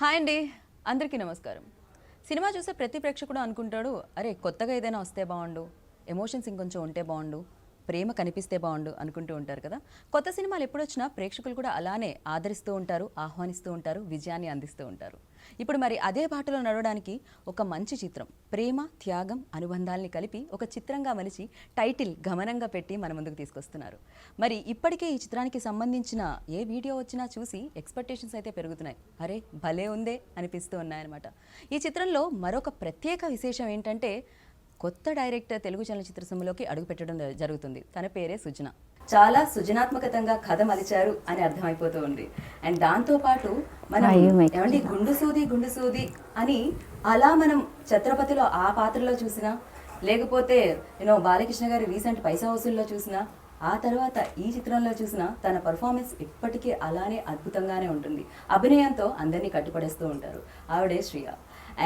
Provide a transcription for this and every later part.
Hi అండి, అందరికీ నమస్కారం. సినిమా చూసే ప్రతి ప్రేక్షకుడు అనుకుంటాడు, అరే కొత్తగా ఏదైనా వస్తే బాగుండు, ఎమోషన్స్ ఇంకొంచెం ఉంటే బాగుండు, ప్రేమ కనిపిస్తే బాగుండు అనుకుంటూ ఉంటారు కదా. కొత్త సినిమాలు ఎప్పుడొచ్చినా ప్రేక్షకులు కూడా అలానే ఆదరిస్తూ ఉంటారు, ఆహ్వానిస్తూ ఉంటారు, విజయాన్ని అందిస్తూ ఉంటారు. ఇప్పుడు మరి అదే బాటలో నడవడానికి ఒక మంచి చిత్రం ప్రేమ, త్యాగం, అనుబంధాల్ని కలిపి ఒక చిత్రంగా మలిచి టైటిల్ గమనంగా పెట్టి మన ముందుకు తీసుకొస్తున్నారు. మరి ఇప్పటికే ఈ చిత్రానికి సంబంధించిన ఏ వీడియో వచ్చినా చూసి ఎక్స్పెక్టేషన్స్ అయితే పెరుగుతున్నాయి. అరే భలే ఉందే అనిపిస్తూ ఉన్నాయన్నమాట. ఈ చిత్రంలో మరొక ప్రత్యేక విశేషం ఏంటంటే కొత్త డైరెక్టర్ తెలుగు చలనచిత్ర సీమలోకి అడుగుపెట్టడం జరుగుతుంది. తన పేరే సుజన. చాలా సృజనాత్మకంగా కథ మలిచారు అని అర్థమైపోతూ ఉంది. అండ్ దాంతోపాటు మనం ఏమంటే గుండు సూది అని అలా మనం ఛత్రపతిలో ఆ పాత్రలో చూసినా, లేకపోతే బాలకృష్ణ గారి రీసెంట్ పైసా వసూల్లో చూసినా, ఆ తర్వాత ఈ చిత్రంలో చూసిన తన పర్ఫార్మెన్స్ ఇప్పటికీ అలానే అద్భుతంగానే ఉంటుంది. అభినయంతో అందరినీ కట్టుపడేస్తూ ఉంటారు. ఆవిడే శ్రియ.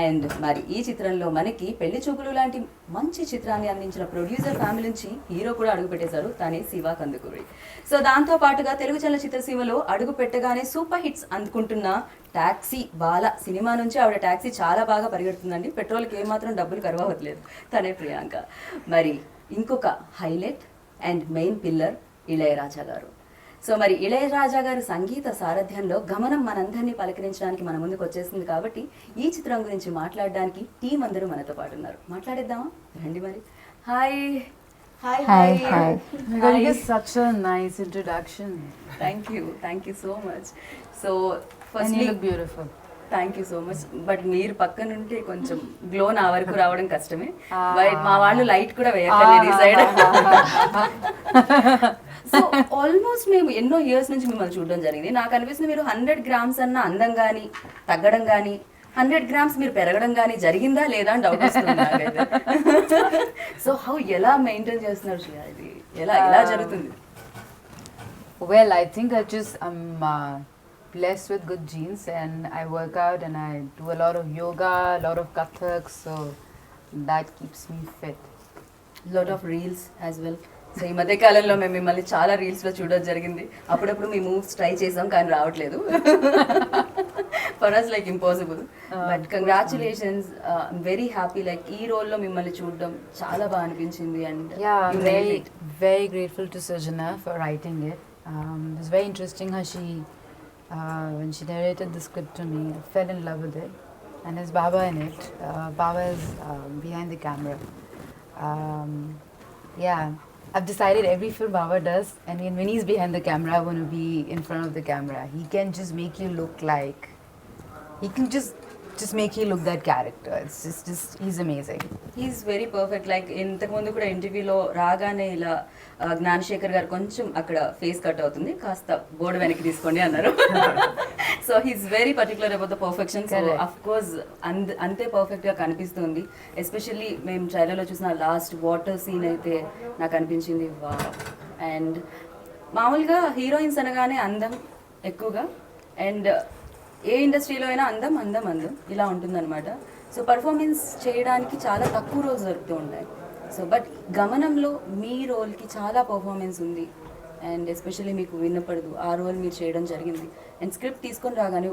అండ్ మరి ఈ చిత్రంలో మనకి పెళ్లి చూపులు లాంటి మంచి చిత్రాన్ని అందించిన ప్రొడ్యూసర్ ఫ్యామిలీ నుంచి హీరో కూడా అడుగు పెట్టేశారు, తనే శివ కందుకూరి. సో దాంతో పాటుగా తెలుగు చలనచిత్ర సీమలో అడుగు పెట్టగానే సూపర్ హిట్స్ అందుకుంటున్న టాక్సీ బాల సినిమా నుంచి ఆవిడ టాక్సీ చాలా బాగా పరిగెడుతుందండి. పెట్రోల్కి ఏమాత్రం డబ్బులు కరవట్లేదు. తనే ప్రియాంక. మరి ఇంకొక highlight and main pillar Ilaiyaraaja గారు. సో మరి ఇళయరాజా గారి సంగీత సారథ్యంలో గమనం మనందరినీ పలకరించడానికి మన ముందుకు వచ్చేసింది. కాబట్టి ఈ చిత్రం గురించి మాట్లాడడానికి టీం అందరూ మనతో పాటు ఉన్నారు. మాట్లాడేద్దామా రండి మరి. Hi hi hi hi. Such a nice introduction. Thank you so much. So And you look beautiful. Thank you so much. But మీరు పక్కనుంటే కొంచెం గ్లో నా వరకు రావడం కష్టమే. బట్ మా వాళ్ళు లైట్ కూడా వేయట్లేదు ఈ సైడ్. సో ఆల్మోస్ట్ మేము ఎన్నో ఇయర్స్ నుంచి మిమ్మల్ని చూడడం జరిగింది. నాకు అనిపిస్తుంది మీరు 100 grams అన్న అందం కానీ తగ్గడం కానీ 100 grams మీరు పెరగడం కానీ జరిగిందా లేదా అని డౌట్ వస్తుంది. సో హౌ ఎలా మెయింటైన్ చేస్తున్నారు శ్రేయ? ఇది ఎలా జరుగుతుంది? Well, I think I'm blessed with good genes, and I work out and I do a lot of yoga, a lot of kathak, so that keeps me fit. Lot of reels as well. So ఈ మధ్య కాలంలో మేము మిమ్మల్ని చాలా రీల్స్లో చూడడం జరిగింది. అప్పుడప్పుడు మీ మూవ్స్ ట్రై చేసాం కానీ రావట్లేదు. For us like impossible. But congratulations, very happy. Like ఈ రోల్లో మిమ్మల్ని చూడడం చాలా బాగా అనిపించింది. And very grateful to Sujana for writing it. It's very interesting how she when she narrated the script to me, I fell in love with it. And there's Baba in it. Baba is behind the camera. Yeah, I've decided every film Baba does, and when he's behind the camera, I want to be in front of the camera. He can just make you look like, he can just make you look that character. It's just he's amazing. He's very perfect. Like ఇంతకుముందు కూడా ఇంటర్వ్యూలో రాగానే ఇలా జ్ఞానశేఖర్ గారు కొంచెం అక్కడ face cut అవుతుంది, కాస్త బోర్డు వెనక్కి తీసుకోండి అన్నారు. So he's very particular about the perfection. So of course అంతే పర్ఫెక్ట్గా కనిపిస్తుంది. ఎస్పెషల్లీ మేము ట్రైలర్లో చూసిన లాస్ట్ వాటర్ సీన్ అయితే నాకు అనిపించింది వా. అండ్ మామూలుగా హీరోయిన్స్ అనగానే అందం ఎక్కువగా, అండ్ ఏ ఇండస్ట్రీలో అయినా అందం అందం అందం ఇలా ఉంటుందన్నమాట. సో పర్ఫార్మెన్స్ చేయడానికి చాలా తక్కువ రోజు దొరుకుతూ ఉంటాయి. సో బట్ గమనంలో మీ రోల్కి చాలా పర్ఫార్మెన్స్ ఉంది. అండ్ ఎస్పెషల్లీ మీకు విన్నపడదు ఆ రోల్ మీరు చేయడం జరిగింది. అండ్ స్క్రిప్ట్ తీసుకొని రాగానే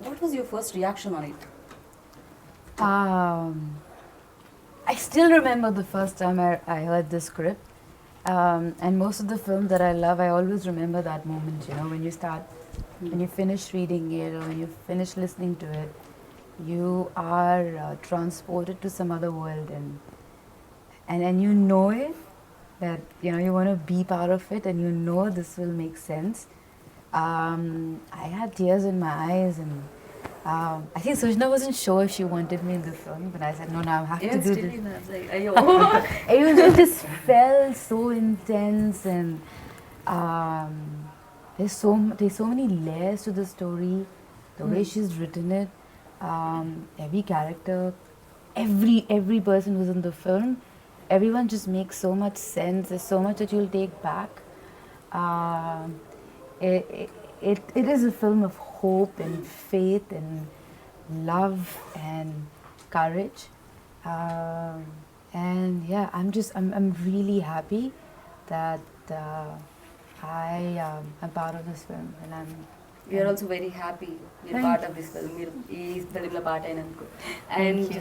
what was your first reaction on it? I still remember the first time I heard the script. And most of the films that I love, I always remember that moment, when you start, when you finish reading it or when you finish listening to it, you are transported to some other world, and you know it, that you want to be part of it, and this will make sense. I had tears in my eyes, and I think Sujana wasn't sure if she wanted me in the film, but I said no, I have to do this. It just felt so intense, and there's so many layers to the story, the way she's written it. Every character, every person who's in the film, everyone just makes so much sense. There's so much that you'll take back. It is a film of hope and faith and love and courage. And yeah, I'm really happy that I am part of this film, and I'm we're also very happy మీరు part of this film, మీరు ఈ ఫిల్మ్లో part అయినందుకు. And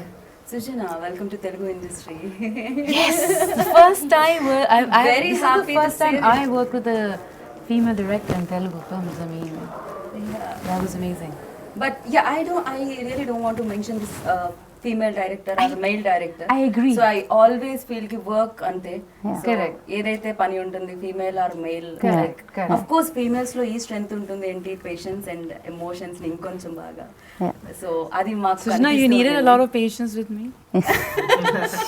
Sujana, welcome to Telugu industry. Yes, the first time Very this happy is the to first see time it. I worked with a female director in Telugu films. I mean, that was amazing. But yeah, I really don't want to mention this female director or male director. I agree. So I always feel ki work ante. Yeah. So, Correct. ఏదైతే పని ఉంటుంది female are mail, Correct, correct. Of course females లో ఈ strength ఉంటుంది ఏంటి, patience and emotions ని ఇంకొంచెం బాగా. Yeah. సో అది మాకు Sujana, you needed a lot of patience with me.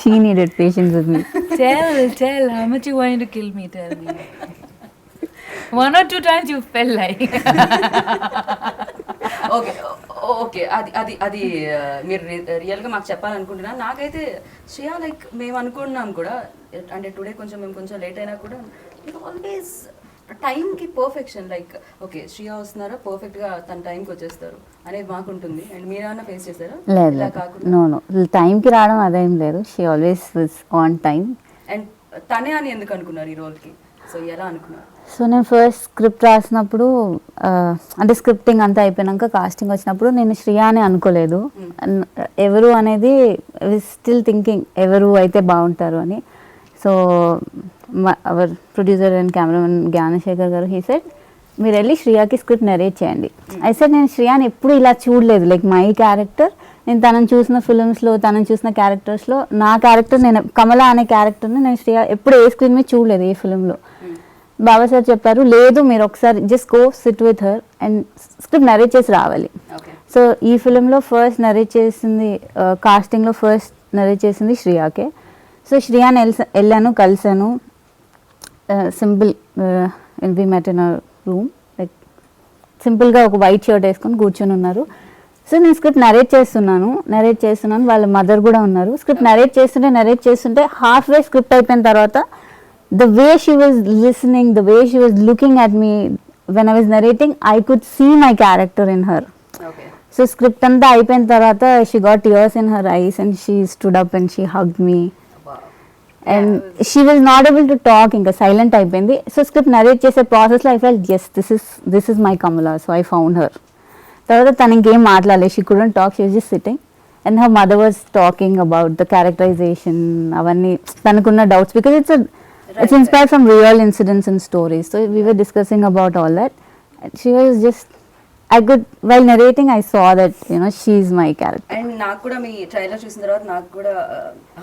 She needed patience with me. Tell how much you wanted to kill me. Tell me. One or two times you felt like. Okay okay, అది మీరు రియల్గా మాకు చెప్పాలనుకుంటున్నా. నాకైతే Shreya like మేము అనుకుంటున్నాం కూడా, అంటే today మేము కొంచెం లేట్ అయినా కూడా ఆల్వేస్ టైంకి పర్ఫెక్షన్, లైక్ ఓకే శ్రేయా వస్తున్నారా పర్ఫెక్ట్గా తన టైంకి వచ్చేస్తారు అనేది మాకుంటుంది. అండ్ మీరేమన్నా ఫేస్ చేస్తారా లేదు ఇలా లేదు, కాకుండా? నో టైంకి రావడం అదేం లేదు. She always was on time. And తనే అని ఎందుకు అనుకున్నారు ఈ రోల్కి? సో ఎలా అనుకున్నారు? సో నేను ఫస్ట్ స్క్రిప్ట్ రాసినప్పుడు అంటే స్క్రిప్టింగ్ అంతా అయిపోయినాక కాస్టింగ్ వచ్చినప్పుడు నేను శ్రియా అని అనుకోలేదు. ఎవరు అనేది స్టిల్ థింకింగ్ ఎవరు అయితే బాగుంటారు అని. So our producer and cameraman Gnanasekhar గారు హీ సెడ్ మీరు వెళ్ళి శ్రియాకి స్క్రిప్ట్ నరేట్ చేయండి. అయితే నేను శ్రియాని ఎప్పుడు ఇలా చూడలేదు. లైక్ మై క్యారెక్టర్, నేను తనని చూసిన ఫిల్మ్స్లో, తనని చూసిన క్యారెక్టర్స్లో నా క్యారెక్టర్, నేను కమల అనే క్యారెక్టర్ని నేను శ్రియా ఎప్పుడు ఏ స్క్రీన్ మీద చూడలేదు ఏ ఫిల్మ్లో. బాబా సార్ చెప్పారు లేదు మీరు ఒకసారి just go SIT with her and script narrate చేసి రావాలి. ఓకే. సో ఈ ఫిలింలో ఫస్ట్ నరేట్ చేసింది, కాస్టింగ్లో ఫస్ట్ నరేట్ చేసింది శ్రియాకే. సో శ్రియాని వెళ్ళాను, కలిసాను. Simple we met in our room, like సింపుల్గా ఒక వైట్ షర్ట్ వేసుకొని కూర్చొని ఉన్నారు. సో నేను స్క్రిప్ట్ నరేట్ చేస్తున్నాను, వాళ్ళ మదర్ కూడా ఉన్నారు. స్క్రిప్ట్ నరేట్ చేస్తుంటే హాఫ్ వే స్క్రిప్ట్ అయిపోయిన తర్వాత the way she was listening, the way she was looking at me when I was narrating, I could see my character in her. Okay. So script anta అయిపోయిన తర్వాత she got tears in her eyes and she stood up and she hugged me. Wow. And she was not able to talk, ఇంకా silent అయిపోయింది. So script narrate చేసే process లో I felt yes, this is my Kamala, so I found her. తర్వాత తను ఇంకేం మాట్లాడలేదు, she couldn't talk, she was just sitting and her mother was talking about the characterization, అవన్నీ తనకున్న doubts because it's inspired from real incidents and stories. So we were discussing about all that. And she was just, while narrating, I saw that, she's my character. And నాకు కూడా మీ trailer చూసిన తర్వాత నాకు కూడా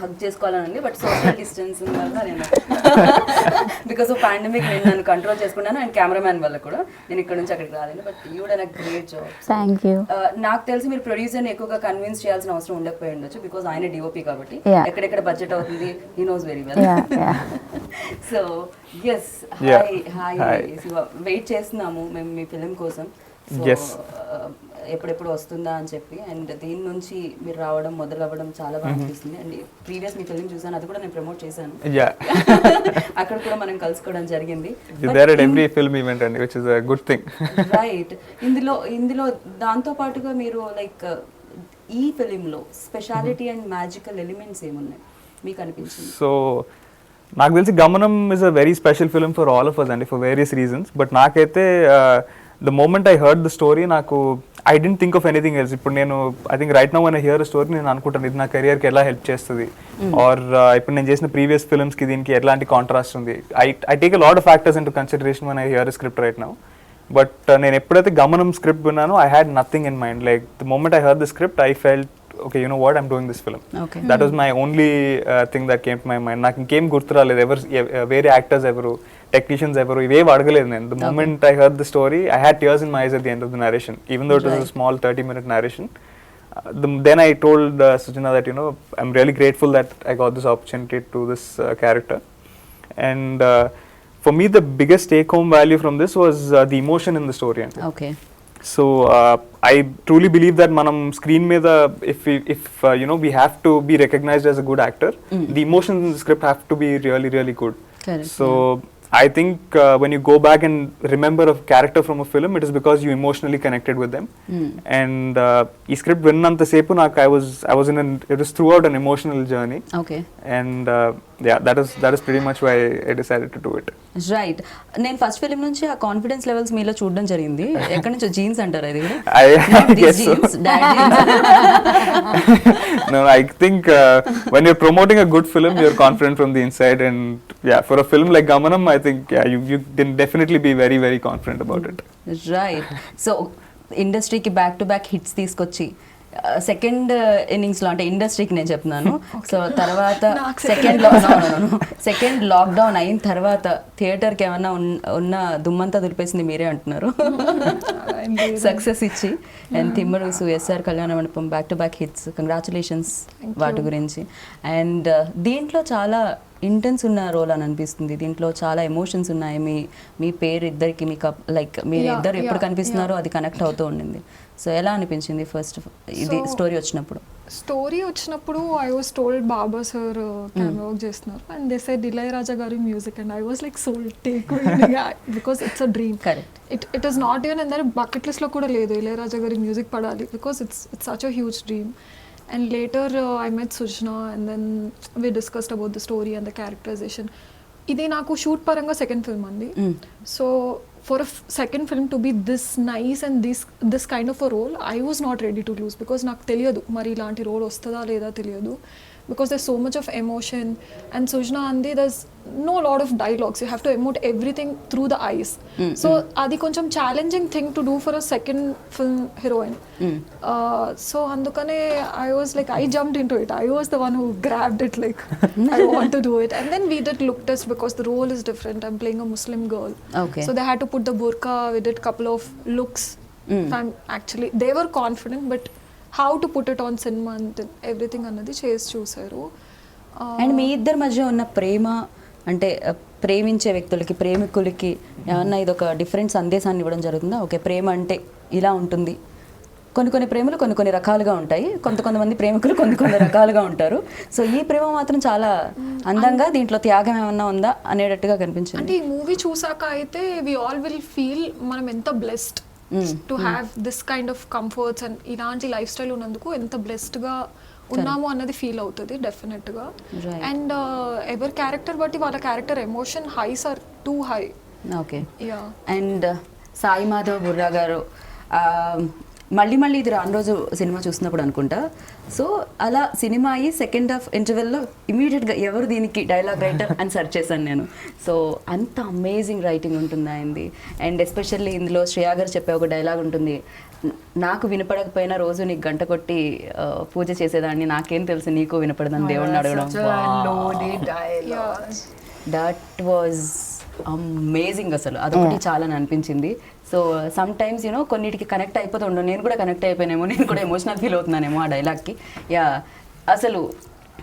hug చేసుకోవాలని ఉంది, but social distance వల్ల నేను బికాస్ ఆఫ్ పాండమిక్ నేను నన్ను కంట్రోల్ చేసుకున్నాను. అండ్ కెమెరామ్యాన్ వల్ల కూడా నేను ఇక్కడ నుంచి అక్కడికి రాలేను. But you done a great job. Thank you. నాకు తెలిసి మీరు ప్రొడ్యూసర్ని ఎక్కువగా కన్విన్స్ చేయాల్సిన అవసరం ఉండకపోయి ఉండొచ్చు, బికాస్ ఆయన డిఓపి కాబట్టి Yeah. ఎక్కడెక్కడ బడ్జెట్ అవుతుంది he knows very well. Yeah. So yes, Yeah. Hi Hi. Wait చేస్తున్నాము మేము మీ ఫిలిం కోసం. So Yes. ఎప్పుడెప్పుడు వస్తుందా అని చెప్పి, అండ్ దీని నుంచి మీరు రావడం మొదలవ్వడం చాలా బాగా అనిపిస్తుంది. అండ్ ప్రీవియస్ మీ ఫిలిం చూసాను, అది కూడా నేను ప్రమోట్ చేశాను. Yeah. అక్కడ కూడా మనం కలుసుకోవడం జరిగింది. You're there at every film event, and which is a good thing. Right. ఇందులో దాంతో పాటుగా మీరు లైక్ ఈ ఫిలింలో స్పెషాలిటీ అండ్ మ్యాజికల్ ఎలిమెంట్స్ ఏమున్నాయి మీకు అనిపించింది? So, నాకు తెలిసి Gamanam is a very special film for all of us అండి, ఫర్ వేరియస్ రీజన్స్. బట్ నాకైతే the moment I heard the story, నాకు I didn't think of anything else. ఇప్పుడు నేను I think right now when I hear story నేను అనుకుంటాను ఇది నా కెరియర్కి ఎలా హెల్ప్ చేస్తుంది, ఆర్ ఇప్పుడు నేను చేసిన ప్రీవియస్ ఫిల్మ్స్కి దీనికి ఎలాంటి కాంట్రాస్ట్ ఉంది. I take a lot of factors into consideration when I hear script right now. But నేను ఎప్పుడైతే గమనం స్క్రిప్ట్ విన్నానో I had nothing in mind. Like the moment I heard the script I felt okay, you know what, I'm doing this film. Okay. That was my only thing that came to my mind. నాకు ఇంకేం గుర్తు రాలేదు, వేరే actors ఎవరు, technicians ఎవరు, ఇవేవి అడగలేదు నేను. The moment I heard the story, I had tears in my eyes at the end of the narration, even though it was a small 30-minute narration. Then I told Sujana that, I'm really grateful that I got this opportunity to this character. And for me, the biggest take-home value from this was the emotion in the story. Okay. So I truly believe that manam screen meeda if we have to be recognized as a good actor, the emotions in the script have to be really, really good. Correct. So I think when you go back and remember a character from a film, it is because you emotionally connected with them. And ee script vinnanta sepu it was throughout an emotional journey. Okay. And yeah, that is pretty much why I decided to do it. Right, నేను first film నుంచి ఆ confidence levels మీలో చూడడం జరిగింది. ఎక్కడి నుంచో jeans అంటారు అది కూడా? I guess so. Dad No, I think when you're promoting a good film, you're confident from the inside, and yeah, for a film like Gamanam, I think yeah, you can definitely be very, very confident about it. Right. So ఇండస్ట్రీకి back to back hits తీసుకొచ్చి second ఇన్నింగ్స్లో, అంటే ఇండస్ట్రీకి నేను చెప్తున్నాను. So తర్వాత second lockdown అయిన తర్వాత థియేటర్కి ఏమన్నా ఉన్న దుమ్మంతా దులిపేసింది మీరే అంటున్నారు. సక్సెస్ ఇచ్చి అండ్ తిమ్మరుసు, ఎస్ఆర్ కళ్యాణ మండపం, back to back hits. Congratulations వాటి గురించి. అండ్ దీంట్లో చాలా ఇంటెన్స్ ఉన్న రోల్ అని అనిపిస్తుంది. దీంట్లో చాలా ఎమోషన్స్ ఉన్నాయి. మీ పేరు ఇద్దరికి మీకు లైక్ మీరు ఇద్దరు ఎప్పుడు కనిపిస్తున్నారో అది కనెక్ట్ అవుతూ ఉండింది. సో ఎలా అనిపించింది ఫస్ట్ ఇది స్టోరీ వచ్చినప్పుడు? స్టోరీ వచ్చినప్పుడు I was told Baba sir camera work చేస్తున్నారు అండ్ దే సెడ్ ఇళయరాజా గారి music and I was like soul take because it's a dream. Correct. It is not even అందరి బకెట్ లిస్ట్లో కూడా లేదు ఇళయరాజా గారి మ్యూజిక్ పడాలి because it's such a huge dream. And later I met Sujna and then we discussed about the story and the characterization. Idi naku shoot paranga second film andi. So for a second film to be this nice and this kind of a role, I was not ready to lose because నాకు తెలియదు మరి ఇలాంటి role వస్తుందా లేదా తెలియదు because there's so much of emotion and Sujna andi there's no lot of dialogues, you have to emote everything through the eyes. So adi koncham challenging thing to do for a second film heroine. So andukane I was like I jumped into it, I was the one who grabbed it like I want to do it. And then we did look test because the role is different, I'm playing a Muslim girl. Okay. So they had to put the burqa, we did couple of looks. Actually they were confident but how to put it on cinema and everything అన్నది చేసి చూసారు. And మీ ఇద్దరి మధ్య ఉన్న ప్రేమ అంటే ప్రేమించే వ్యక్తులకి, ప్రేమికులకి ఏమన్నా ఇది ఒక డిఫరెంట్ సందేశాన్ని ఇవ్వడం జరుగుతుందా? ఓకే, ప్రేమ అంటే ఇలా ఉంటుంది. కొన్ని ప్రేమలు కొన్ని రకాలుగా ఉంటాయి, కొంతమంది ప్రేమికులు కొన్ని రకాలుగా ఉంటారు. సో ఈ ప్రేమ మాత్రం చాలా అందంగా, దీంట్లో త్యాగం ఏమన్నా ఉందా అనేటట్టుగా కనిపించింది. అంటే ఈ మూవీ చూసాక అయితే వి ఆల్ విల్ ఫీల్ మనం ఎంత blessed to have this kind of comforts and ఇలాంటి లైఫ్ స్టైల్ ఉన్నందుకు ఎంత బ్లెస్డ్ గా ఉన్నాము అన్నది ఫీల్ అవుతుంది డెఫినెట్ గా. అండ్ ఎవరి క్యారెక్టర్ బట్టి వాళ్ళ character emotion highs are too high. Okay. Yeah. And Sai Madhav Burra garu మళ్ళీ ఇది రాను రోజు సినిమా చూసినప్పుడు అనుకుంటా. సో అలా సినిమా అయ్యి సెకండ్ హాఫ్ ఇంటర్వెల్లో ఇమీడియట్గా ఎవరు దీనికి డైలాగ్ రైటర్ అని సెర్చ్ చేశాను నేను. సో అంత అమేజింగ్ రైటింగ్ ఉంటుంది ఆయనది. అండ్ ఎస్పెషల్లీ ఇందులో శ్రేయా గారు చెప్పే ఒక డైలాగ్ ఉంటుంది, నాకు వినపడకపోయినా రోజు నీకు గంట కొట్టి పూజ చేసేదాన్ని, నాకేం తెలుసు నీకు వినపడదని దేవుడిని అడగడం. That was amazing. అసలు అదొకటి చాలా అనిపించింది. సో సమ్ టైమ్స్ యూనో కొన్నిటికి కనెక్ట్ అయిపోతుండో, నేను కూడా కనెక్ట్ అయిపోయానేమో, నేను కూడా ఎమోషనల్ ఫీల్ అవుతున్నానేమో ఆ డైలాగ్కి. యా, అసలు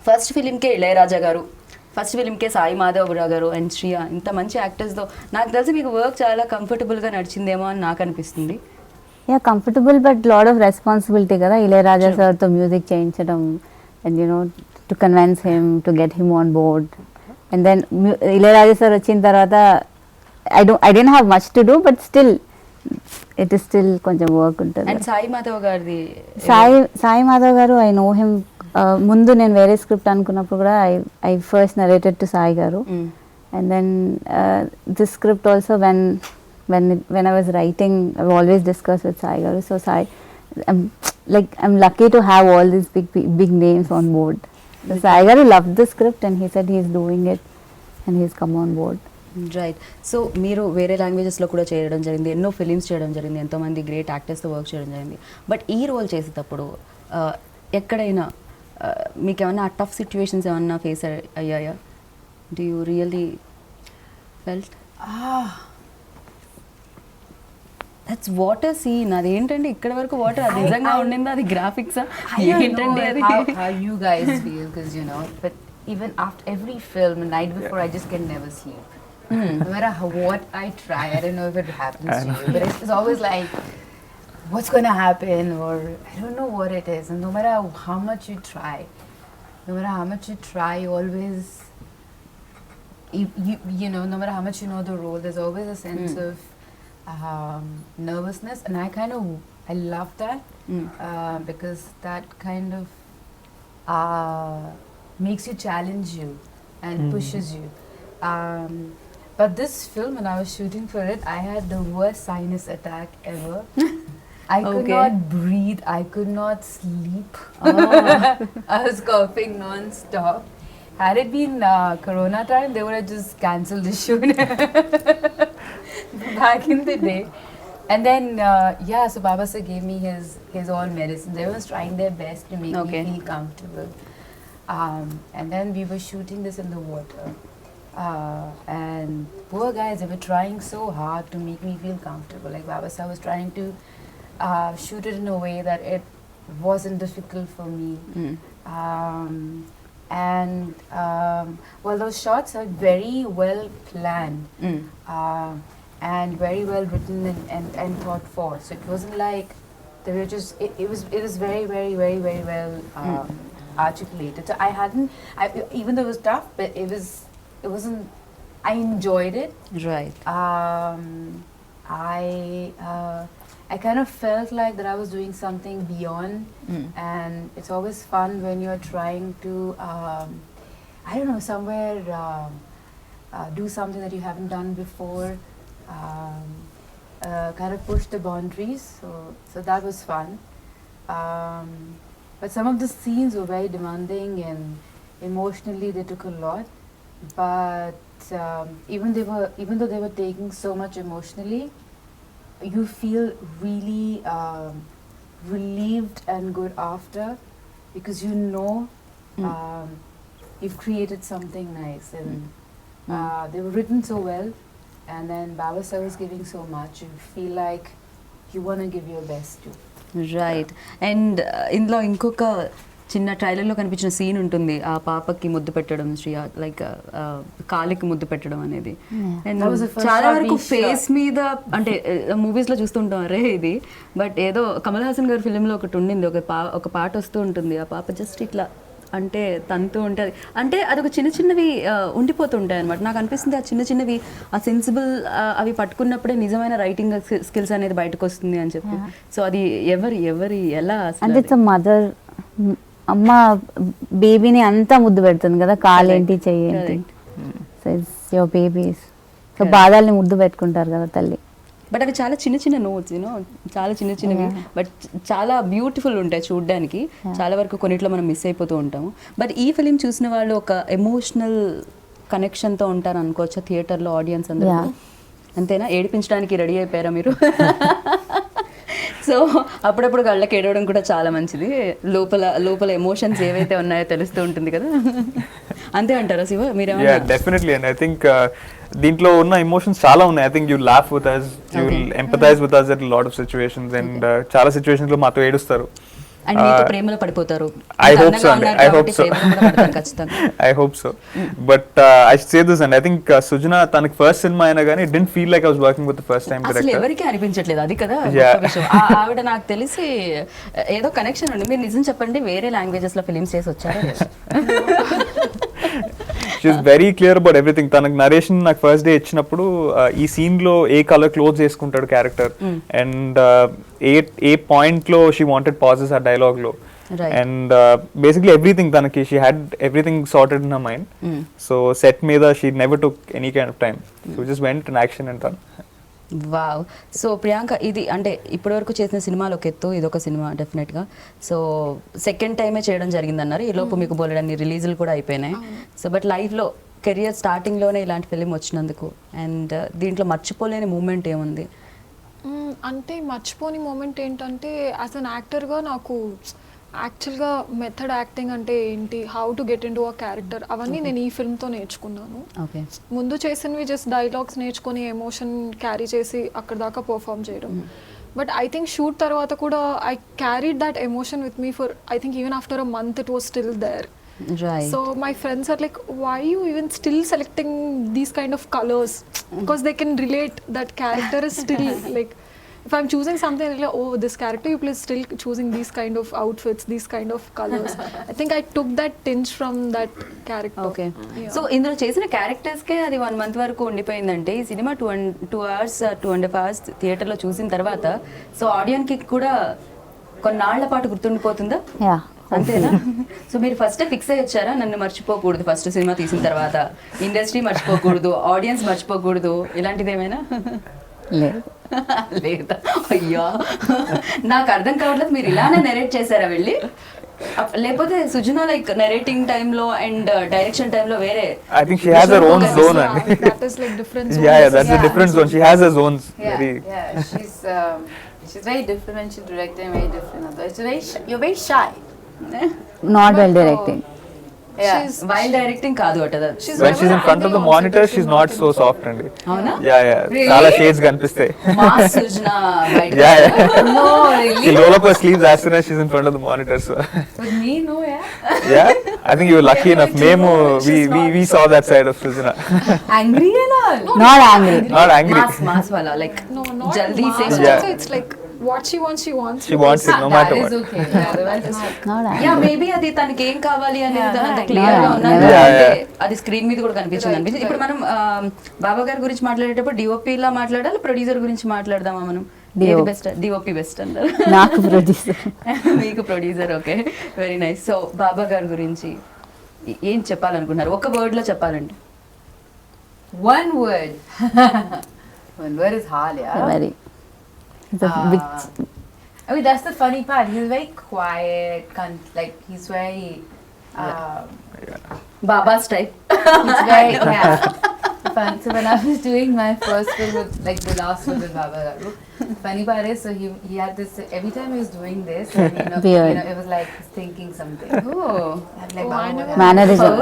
ఫస్ట్ ఫిలింకే ఇళయరాజా గారు, ఫస్ట్ ఫిలింకే సాయి మాధవ్ గారు అండ్ శ్రియా, ఇంత మంచి యాక్టర్స్తో నాకు తెలిసి మీకు వర్క్ చాలా కంఫర్టబుల్గా నడిచిందేమో అని నాకు అనిపిస్తుంది. Yeah, comfortable but lot of responsibility కదా ఇళయరాజా సార్తో మ్యూజిక్ చేయించడం and you know to convince him to get him on board. And then Ilaiyaraaja sir వచ్చిన తర్వాత I didn't have much to do, but still it is still కొంచెం work ఉంటుంది. And Sai Madhav గారిది, సాయి మాధవ్ గారు I know him. ముందు నేను వేరే స్క్రిప్ట్ అనుకున్నప్పుడు కూడా I first narrated to Sai గారు. And then this script also when I was writing I've always discussed with Sai garu. So Sai, I'm lucky to have all these big names on board. So Sai garu loved the script and he said he's doing it and he's come on board. Right. So మీరు వేరే లాంగ్వేజెస్లో కూడా చేయడం జరిగింది, ఎన్నో films చేయడం జరిగింది, ఎంతోమంది great యాక్టర్స్తో work చేయడం జరిగింది. బట్ ఈ రోల్ చేసేటప్పుడు ఎక్కడైనా మీకు ఏమన్నా టఫ్ సిచ్యువేషన్స్ ఏమన్నా ఫేస్ అయ్యాయా? Do you really felt that's water scene? అదేంటండి ఇక్కడ వరకు వాటర్, అది నిజంగా ఉండిందా, అది గ్రాఫిక్సా ఏంటండి అది? How you guys feel, because you know, but even after every film, the night before, I just can never sleep. No matter what I try, I don't know if it happens to you, but it's always like, what's going to happen, or I don't know what it is. And no matter how much you try, you always, you know, no matter how much you know the role, there's always a sense of nervousness, and I love that because that kind of makes you challenge you. and pushes you. But this film, when I was shooting for it, I had the worst sinus attack ever. I could Okay. not breathe. I could not sleep. I was coughing non-stop. Had it been Corona time, they would have just cancelled the shoot back in the day. And then, yeah, so Baba sir gave me his all medicines. Everyone's trying their best to make Okay. me feel comfortable. And then we were shooting this in the water. And poor guys, they were trying so hard to make me feel comfortable. Like Baba sir was trying to shoot it in a way that it wasn't difficult for me. Well, those shots are very well planned and very well written and thought for. So it wasn't like they were just. It was very well articulated. So even though it was tough, but it wasn't. I enjoyed it. Right. I kind of felt like that I was doing something beyond, and it's always fun when you're trying to, I don't know, somewhere do something that you haven't done before, kind of push the boundaries. So that was fun. But some of the scenes were very demanding and emotionally they took a lot. But even though they were taking so much emotionally, you feel really relieved and good after, because you know you've created something nice, and they were written so well, and then Baba sir was giving so much. You feel like you want to give your best too. Right and ఇందులో ఇంకొక చిన్న ట్రైలర్లో కనిపించిన scene ఉంటుంది, ఆ పాపకి ముద్దు పెట్టడం, శ్రీయా లైక్ కాలికి ముద్దు పెట్టడం అనేది. And That was the first చాలా shot వరకు we ఫేస్ మీద అంటే మూవీస్లో చూస్తుంటాం అరే ఇది, బట్ ఏదో కమల్ హాసన్ గారి ఫిలింలో ఒకటి ఉండింది, ఒక పాట వస్తూ ఉంటుంది, ఆ పాప జస్ట్ ఇట్లా అంటే తంతూ ఉంటుంది, అంటే అదొక చిన్నవి ఉండిపోతుంటాయి అనమాట. నాకు అనిపిస్తుంది ఆ చిన్నవి ఆ సెన్సిబుల్ అవి పట్టుకున్నప్పుడే నిజమైన రైటింగ్ స్కిల్స్ అనేది బయటకు వస్తుంది అని చెప్పి. సో అది ఎవరి ఎలా అసలు అంటే ఇట్స్ మదర్, అమ్మ బేబీని అంతా ముద్దు పెడుతుంది కదా, కాలేంటి చెయ్యేంటి, so it's your babies. So బాధాల్ని ముద్దు పెట్టుకుంటారు కదా తల్లి. బట్ అవి చాలా చిన్న నోట్స్ యూనో, చాలా చిన్నవి, బట్ చాలా బ్యూటిఫుల్ ఉంటాయి చూడడానికి. చాలా వరకు కొన్నిట్లో మనం మిస్ అయిపోతూ ఉంటాము. బట్ ఈ ఫిలిం చూసిన వాళ్ళు ఒక ఎమోషనల్ కనెక్షన్తో ఉంటారు అనుకోవచ్చా థియేటర్లో ఆడియన్స్ అందరూ? అంతేనా? ఏడిపించడానికి రెడీ అయిపోయారా మీరు? సో అప్పుడప్పుడు కళ్ళకి ఏడవడం కూడా చాలా మంచిది, లోపల ఎమోషన్స్ ఏవైతే ఉన్నాయో తెలుస్తూ ఉంటుంది కదా. అంతే అంటారా శివ? మీరేమన్నా? డెఫినెట్లీ అండ్ ఐ థింక్ దీంట్లో ఉన్న ఎమోషన్స్ చాలా ఉన్నాయి. I think you laugh with us, you will empathise with us at lot of situations, and చాలా సిచ్యువేషన్స్ లో మాతో ఏడుస్తారు. అండ్ మీతో ప్రేమలో పడిపోతారు. I hope so, and I hope so. ఖచ్చితంగా. I hope so. But I say this, and I think Sujana, తనకి first cinema అయినా కానీ it didn't feel like I was working with the first time అసలు director. ఎవరికి అనిపించట్లేదు, అది కదా Yeah. గొప్ప విషయం. ఆవిడ నాకు తెలిసి ఏదో కనెక్షన్ ఉంది. మీరు నిజం చెప్పండి, వేరే లాంగ్వేజెస్ లో ఫిలిమ్స్ చేసి వచ్చారా? She's very clear about everything. తనకు నరేషన్ నాకు ఫస్ట్ డే ఇచ్చినప్పుడు ఈ సీన్ లో ఏ కలర్ క్లోజ్ చేసుకుంటాడు క్యారెక్టర్, అండ్ ఏ పాయింట్ లో షీ వాంటెడ్ పాజెస్ ఆ డైలాగ్ లో, Right. అండ్ బేసిక్లీ ఎవ్రీథింగ్ తనకి she had everything sorted in her mind. So set మీద she never took any kind of time, so just went in action and done. Wow. So Priyanka, ఇది అంటే ఇప్పటివరకు చేసిన సినిమాలు ఒక ఎత్తు, ఇదొక సినిమా డెఫినెట్గా. సో సెకండ్ టైమే చేయడం జరిగిందన్నారు, ఈ లోపు మీకు బోలెడన్ని రిలీజులు కూడా అయిపోయినాయి. సో బట్ లైఫ్లో కెరియర్ స్టార్టింగ్లోనే ఇలాంటి ఫిలిం వచ్చినందుకు, అండ్ దీంట్లో మర్చిపోలేని మూమెంట్ ఏముంది? అంటే మర్చిపోని మూమెంట్ ఏంటంటే, యాజ్ అన్ యాక్టర్గా నాకు యాక్చువల్గా మెథడ్ యాక్టింగ్ అంటే ఏంటి, how to get in to a character, అవన్నీ నేను ఈ ఫిల్మ్తో నేర్చుకున్నాను. ఓకే. ముందు చేసినవి జస్ట్ డైలాగ్స్ నేర్చుకొని ఎమోషన్ క్యారీ చేసి అక్కడ దాకా పర్ఫామ్ చేయడం. బట్ ఐ థింక్ షూట్ తర్వాత కూడా I carried that emotion with me for I think even after a month it was still there. Right. So my friends are like, why are you even still selecting these kind of colors? Because they can relate, that character is still like, if I'm choosing something like, oh, this character, you please still choosing these kind of outfits, these kind of colors. I think I took that tinge from that character. Okay. Yeah. So ఇందులో చేసిన క్యారెక్టర్స్కే అది 1 month వరకు ఉండిపోయిందంటే, ఈ cinema 2 hours 2.5 hours థియేటర్లో చూసిన తర్వాత so ఆడియన్కి కూడా కొన్నాళ్ల పాటు గుర్తుండిపోతుందా? యా, అంతేనా? సో మీరు ఫస్ట్ ఫిక్స్ అయ్యి వచ్చారా, నన్ను మర్చిపోకూడదు, ఫస్ట్ సినిమా తీసిన తర్వాత ఇండస్ట్రీ మర్చిపోకూడదు, ఆడియన్స్ మర్చిపోకూడదు, ఇలాంటిది ఏమైనా? లేదు. లేదా? అయ్యా, నాకు అర్థం కావట్లేదు, మీరు ఇలానే నెరేట్ చేశారా వెళ్ళి, లేకపోతే సుజనా లైక్ నెరేటింగ్ టైంలో అండ్ డైరెక్షన్ టైంలో వేరే? I think she has her own zone and That is like different zones. yeah, that's a different zone. She has her zones. Very. She's very different when she's directing, very different. It's you're very shy. Not well directing. She's wild directing కాదు అట. When she's in front of the monitor, she's not so soft and అవునా? yeah. Chala shades కనిపిస్తాయి. Mass Sujana బయట. Yeah, yeah. No, really? She'll roll up her sleeves as soon as she's in front of the monitor. So With me, no, yeah. yeah, I think you were lucky enough. Memo, we saw that side of Sujana. Angry and all. Not angry. Not angry. Mass వాళ్ళ like no, not జల్దీ mass. Say. Yeah. Also, it's like what she wants, she wants. She wants it no matter That what. is okay. Yeah, otherwise it's not. Not yeah angry. Maybe అది తనకి ఏం కావాలి అనేది Yeah, అంత yeah. Clear గా ఉన్నారు Yeah, yeah. అంటే అది స్క్రీన్ మీద కూడా కనిపించింది అనిపించింది. ఇప్పుడు మనం బాబా గారి గురించి మాట్లాడేటప్పుడు డిఓపి లా మాట్లాడాలి, ప్రొడ్యూసర్ గురించి మాట్లాడదామా మనం? ఏది బెస్ట్? డిఓపి బెస్ట్ అంటారు. నాకు ప్రొడ్యూసర్. మీకు producer, okay, very nice. So Baba గారి గురించి ఏం చెప్పాలనుకున్నారు ఒక వర్డ్ లో చెప్పాలంటే? One word. One word is hard, yeah. Very I mean, that's the funny part. He's very quiet, like he's very. Baba style. He's very yeah. Fun. So when I was doing my first film with like the last one with Baba Garu, funny part is so he had this every time he was doing this, and, Beard. it was like he's thinking something. Oh And like Oh, I Baba never- Garu. Mannerism.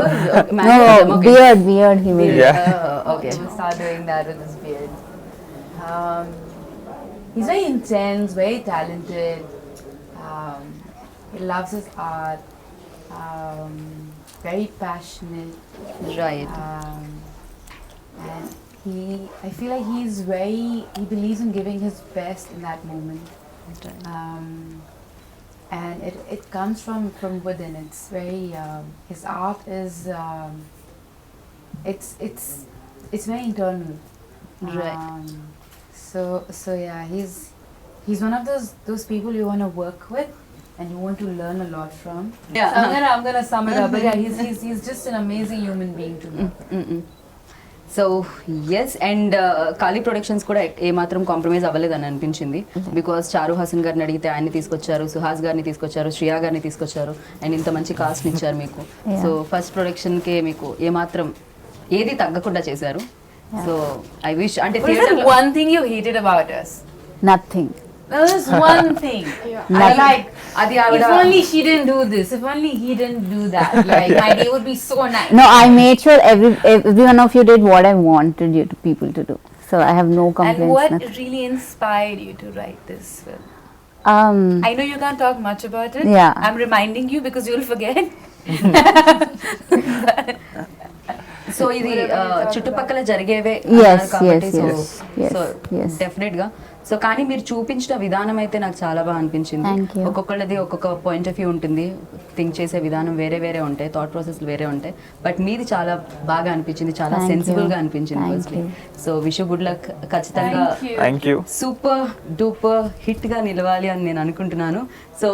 Mannerism, no okay. Beard he will. Yeah. Okay. He will start doing that with his beard. He's very intense, very talented. He loves his art. Very passionate. Right. And I feel like he believes in giving his best in that moment. And it comes from within. It's very, his art is, it's very internal. Right. So yeah, he's one of those people you want to work with and you want to learn a lot from. Yeah. So I'm gonna sum it up, but yeah, he's just an amazing human being to me. So yes, and Kali productions కూడా ఏమాత్రం compromise అవ్వలేదని అనిపించింది. Because చారు హాసన్ గారిని అడిగితే ఆయన్ని తీసుకొచ్చారు, సుహాస్ గారిని తీసుకొచ్చారు, శ్రియా గారిని తీసుకొచ్చారు, అండ్ ఇంత మంచి కాస్ట్ ఇచ్చారు మీకు. సో ఫస్ట్ ప్రొడక్షన్కే మీకు ఏమాత్రం ఏది తగ్గకుండా చేశారు. సో ఐ విష్ అంటే What is that one thing you hated about us? Nothing. There's one thing. Yeah. I like. అది ఆవిడ If only she didn't do this. If only he didn't do that. Like my day would be so nice. No, I made sure every one of you did what I wanted you to people to do. So I have no And complaints. what nothing. really inspired you to write this film? Um, I know you can't talk much about it. Yeah. I'm reminding you because you'll forget. So ఇది చుట్టుపక్కల జరిగేవే Yes, అన్నారు కాబట్టి yes, so yes, yes, so yes. Definite గా. So కానీ మీరు చూపించిన విధానం అయితే నాకు చాలా బాగా అనిపించింది. Thank you. ఒక్కొక్కళ్ళది ఒక్కొక్క పాయింట్ ఆఫ్ వ్యూ ఉంటుంది, థింక్ చేసే విధానం వేరే వేరే ఉంటాయి, థాట్ ప్రాసెస్ వేరే ఉంటాయి. బట్ మీది చాలా బాగా అనిపించింది, చాలా Thank you. సెన్సిబుల్ గా అనిపించింది. Thank firstly you. So wish good luck, ఖచ్చితంగా Thank you. Thank you. Super duper hit గా నిలవాలి అని నేను అనుకుంటున్నాను. సో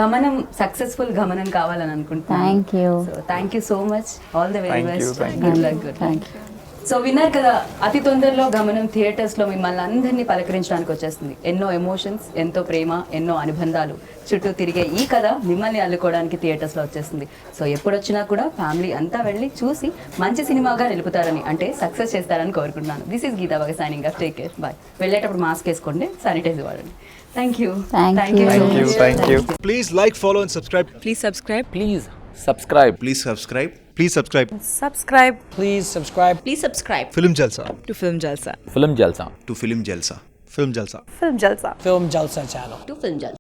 గమనం సక్సెస్ఫుల్ గమనం కావాలని అనుకుంటున్నాను. Thank you. So thank you so much, all the very Thank you, best, thank good luck, good Thank you. So విన్నారు కదా, అతి తొందరలో గమనం థియేటర్స్లో మిమ్మల్ని అందరినీ పలకరించడానికి వచ్చేస్తుంది. ఎన్నో ఎమోషన్స్, ఎంతో ప్రేమ, ఎన్నో అనుబంధాలు చుట్టూ తిరిగే ఈ కథ మిమ్మల్ని అల్లుకోవడానికి థియేటర్స్లో వచ్చేస్తుంది. సో ఎప్పుడు వచ్చినా కూడా ఫ్యామిలీ అంతా వెళ్ళి చూసి మంచి సినిమాగా నిలుపుతారని, అంటే సక్సెస్ చేస్తారని కోరుకుంటున్నాను. దిస్ ఈస్ గీతా బాగా signing off. Take care, bye. వెళ్ళేటప్పుడు మాస్క్ వేసుకోండి, శానిటైజర్ వాడండి. Thank you. Thank you. Thank you. Thank you. Please like, follow, and subscribe. Please subscribe. Please subscribe. Please subscribe. Please subscribe. Subscribe Please subscribe. Please subscribe Film Jalsa. to Film Jalsa. Film Jalsa. To Film Jalsa. Film Jalsa. Film Jalsa. Film Jalsa channel. To film Jal.